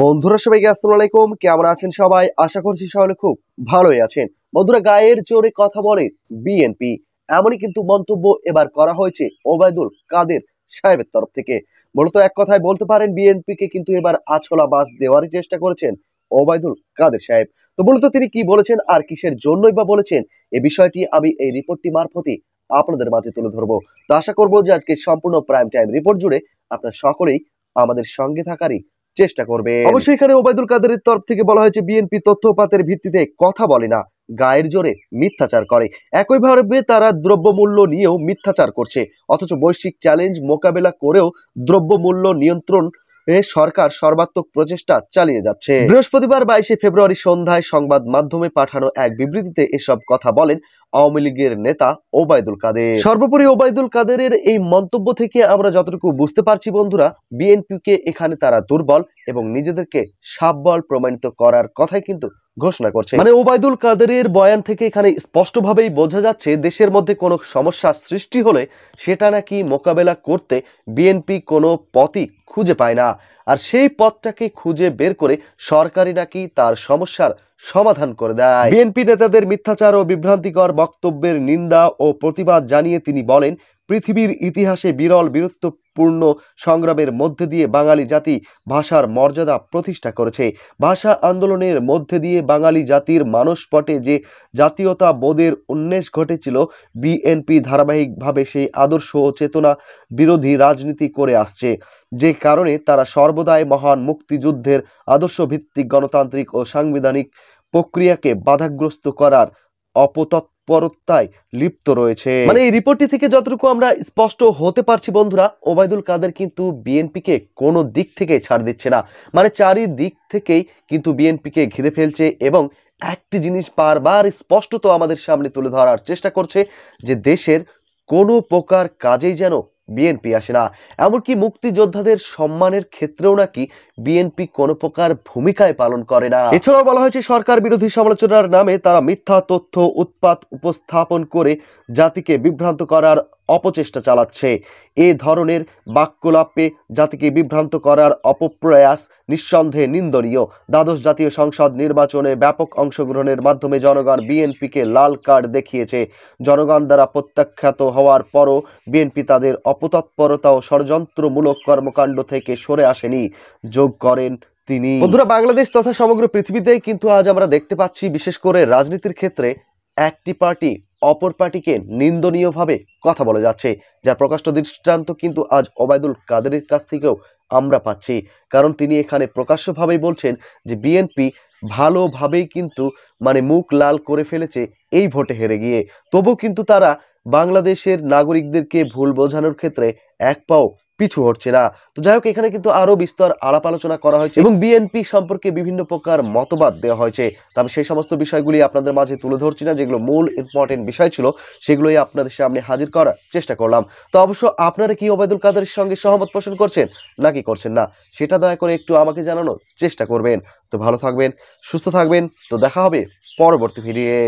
বন্ধুরা সবাইকে আসসালামু আলাইকুম। কেমন আছেন সবাই? আশা করছি সবাই খুব ভালোই আছেন। বন্ধুরা, গায়ের জোরে কথা বলে বিএনপি, এমনই কিন্তু মন্তব্য এবার করা হয়েছে ওবায়দুল কাদের সাহেবের তরফ থেকে। মূলত এক কথায় বলতে পারেন বিএনপি কে কিন্তু এবার আছলা বাস দেওয়ারই চেষ্টা করেছেন ওবায়দুল কাদের সাহেব। তো মূলত তিনি কি বলেছেন আর কিসের জন্যই বা বলেছেন, এই বিষয়টি আমি এই রিপোর্টটি মারফতই আপনাদের মাঝে তুলে ধরবো। তো আশা করবো যে আজকে সম্পূর্ণ প্রাইম টাইম রিপোর্ট জুড়ে আপনার সকলেই আমাদের সঙ্গে থাকারই চেষ্টা করবে। অবশ্যই এখানে ওবায়দুল কাদেরের তরফ থেকে বলা হয়েছে বিএনপি তথ্যপাতের ভিত্তিতে কথা বলে না, গায়ের জোরে মিথ্যাচার করে। একইভাবে তারা দ্রব্যমূল্য নিয়েও মিথ্যাচার করছে, অথচ বৈশ্বিক চ্যালেঞ্জ মোকাবেলা করেও দ্রব্যমূল্য নিয়ন্ত্রণ সরকার সর্বাত্মক প্রচেষ্টা চালিয়ে যাচ্ছে। বৃহস্পতিবার 22শে ফেব্রুয়ারি সন্ধ্যায় সংবাদ মাধ্যমে পাঠানো এক বিবৃতিতে এসব কথা বলেন আওয়ামী লীগের নেতা ওবায়দুল কাদের। সর্বোপরি ওবায়দুল কাদেরের এই মন্তব্য থেকে আমরা যতটুকু বুঝতে পারছি বন্ধুরা, বিএনপি কে এখানে তারা দুর্বল এবং নিজেদেরকে সাববল প্রমাণিত করার কথাই কিন্তু ঘোষণা করছে। মানে ওবায়দুল কাদেরের বয়ান থেকে এখানে স্পষ্টভাবেই বোঝা যাচ্ছে দেশের মধ্যে কোনো সমস্যা সৃষ্টি হলে সেটা নাকি মোকাবেলা করতে বিএনপি কোনো পথই খুঁজে পায় না, আর সেই পথটাকে খুঁজে বের করে সরকারই নাকি তার সমস্যার সমাধান করে দেয়। বিএনপি নেতাদের মিথ্যাচার ও বিভ্রান্তিকর বক্তব্যের নিন্দা ও প্রতিবাদ জানিয়ে তিনি বলেন, পৃথিবীর ইতিহাসে বিরল বীরত্বপূর্ণ সংগ্রামের মধ্যে দিয়ে বাঙালি জাতি ভাষার মর্যাদা প্রতিষ্ঠা করেছে। ভাষা আন্দোলনের মধ্যে দিয়ে বাঙালি জাতির মানসপটে যে জাতীয়তা বোধের উন্মেষ ঘটেছিল, বিএনপি ধারাবাহিকভাবে সেই আদর্শ ও চেতনা বিরোধী রাজনীতি করে আসছে, যে কারণে তারা সর্বদাই মহান মুক্তিযুদ্ধের আদর্শ ভিত্তিক গণতান্ত্রিক ও সাংবিধানিক প্রক্রিয়াকে বাধাগ্রস্ত করার অপতৎপরতায় লিপ্ত রয়েছে। মানে এই রিপোর্টটি থেকে যতটুকু আমরা স্পষ্ট হতে পারছি বন্ধুরা, ওবায়দুল কাদের কিন্তু বিএনপিকে কোনো দিক থেকে ছাড় দিচ্ছে না। মানে চারিদিক থেকেই কিন্তু বিএনপিকে ঘিরে ফেলছে এবং একটি জিনিস বারবার স্পষ্টত আমাদের সামনে তুলে ধরার চেষ্টা করছে যে দেশের কোনো প্রকার কাজেই যেন বিএনপি আসে না। এমনকি মুক্তিযোদ্ধাদের সম্মানের ক্ষেত্রেও নাকি বিএনপি কোনো প্রকার ভূমিকায় পালন করে না। এছাড়াও বলা হয়েছে সরকার বিরোধী সমালোচনার নামে তারা মিথ্যা তথ্য উৎপাত উপস্থাপন করে জাতিকে বিভ্রান্ত করার অপচেষ্টা চালাচ্ছে। এ ধরনের বাক্যলাপে জাতিকে বিভ্রান্ত করার অপপ্রয়াস নিঃসন্দেহে নিন্দনীয়। দ্বাদশ জাতীয় সংসদ নির্বাচনে ব্যাপক অংশগ্রহণের মাধ্যমে জনগণ বিএনপিকে লাল কার্ড দেখিয়েছে। জনগণ দ্বারা প্রত্যাখ্যাত হওয়ার পরও বিএনপি তাদের অপতৎপরতা ও ষড়যন্ত্রমূলক কর্মকাণ্ড থেকে সরে আসেনি, যোগ করেন তিনি। বন্ধুরা, বাংলাদেশ তথা সমগ্র পৃথিবীতেই কিন্তু আজ আমরা দেখতে পাচ্ছি, বিশেষ করে রাজনীতির ক্ষেত্রে একটি পার্টি অপর পার্টিকে নিন্দনীয়ভাবে কথা বলে যাচ্ছে, যার প্রকাশ্য দৃষ্টান্ত কিন্তু আজ ওবায়দুল কাদেরের কাছ থেকেও আমরা পাচ্ছি। কারণ তিনি এখানে প্রকাশ্যভাবেই বলছেন যে বিএনপি ভালোভাবেই কিন্তু মানে মুখ লাল করে ফেলেছে এই ভোটে হেরে গিয়ে, তবু কিন্তু তারা বাংলাদেশের নাগরিকদেরকে ভুল বোঝানোর ক্ষেত্রে এক পাও পিছু হচ্ছে না। তো যাই হোক, এখানে কিন্তু আরো বিস্তর আলাপ আলোচনা করা হয়েছে এবং বিএনপি সম্পর্কে বিভিন্ন প্রকার মতবাদ দেওয়া হয়েছে। তবে সেই সমস্ত বিষয়গুলি আপনাদের মাঝে তুলে ধরছি না, যেগুলো মূল ইম্পর্টেন্ট বিষয় ছিল সেগুলোই আপনাদের সামনে হাজির করার চেষ্টা করলাম। তো অবশ্য আপনারা কি ওবায়দুল কাদেরের সঙ্গে সহমত পোষণ করছেন নাকি করছেন না, সেটা দয়া করে একটু আমাকে জানানোর চেষ্টা করবেন। তো ভালো থাকবেন, সুস্থ থাকবেন। তো দেখা হবে পরবর্তী ভিডিওতে।